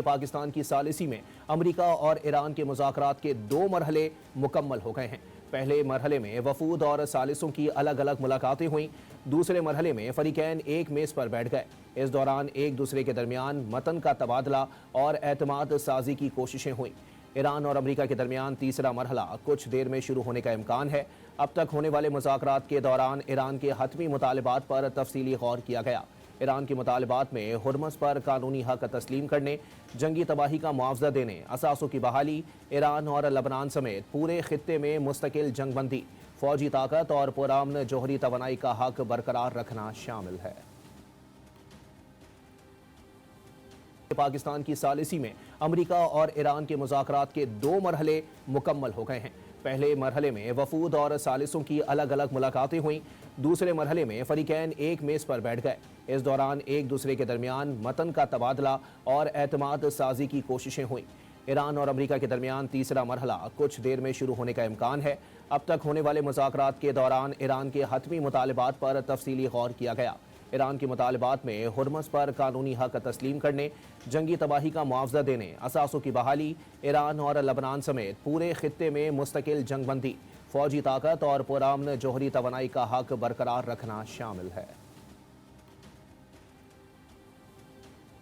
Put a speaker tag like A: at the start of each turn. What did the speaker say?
A: پاکستان کی ثالثی میں امریکہ اور ایران کے مذاکرات کے 2 مرحلے مکمل ہو گئے ہیں۔ پہلے مرحلے میں وفود اور ثالثوں کی الگ الگ ملاقاتیں ہوئیں۔ دوسرے مرحلے میں فریقین ایک میز پر بیٹھ گئے۔ اس دوران ایک دوسرے کے درمیان متن کا تبادلہ اور اعتماد سازی کی کوششیں ہوئیں۔ ایران اور امریکہ کے درمیان تیسرا مرحلہ کچھ دیر میں شروع ہونے کا امکان ہے۔ اب تک ہونے والے مذاکرات کے دوران ایران کے حتمی مطالبات پر تفصیلی غور کیا گیا۔ ایران کے مطالبات میں ہرمز پر قانونی حق تسلیم کرنے، جنگی تباہی کا معاوضہ دینے، اثاثوں کی بحالی، ایران اور لبنان سمیت پورے خطے میں مستقل جنگ بندی، فوجی طاقت اور پرامن جوہری توانائی کا حق برقرار رکھنا شامل ہے۔ پاکستان کی ثالثی میں امریکہ اور ایران کے مذاکرات کے 2 مرحلے مکمل ہو گئے ہیں۔ پہلے مرحلے میں وفود اور ثالثوں کی الگ الگ ملاقاتیں ہوئیں۔ دوسرے مرحلے میں فریقین ایک میز پر بیٹھ گئے۔ اس دوران ایک دوسرے کے درمیان متن کا تبادلہ اور اعتماد سازی کی کوششیں ہوئیں۔ ایران اور امریکہ کے درمیان تیسرا مرحلہ کچھ دیر میں شروع ہونے کا امکان ہے۔ اب تک ہونے والے مذاکرات کے دوران ایران کے حتمی مطالبات پر تفصیلی غور کیا گیا۔ ایران کے مطالبات میں ہرمز پر قانونی حق تسلیم کرنے، جنگی تباہی کا معاوضہ دینے، اثاثوں کی بحالی، ایران اور لبنان سمیت پورے خطے میں مستقل جنگ بندی، فوجی طاقت اور پرامن جوہری توانائی کا حق برقرار رکھنا شامل ہے۔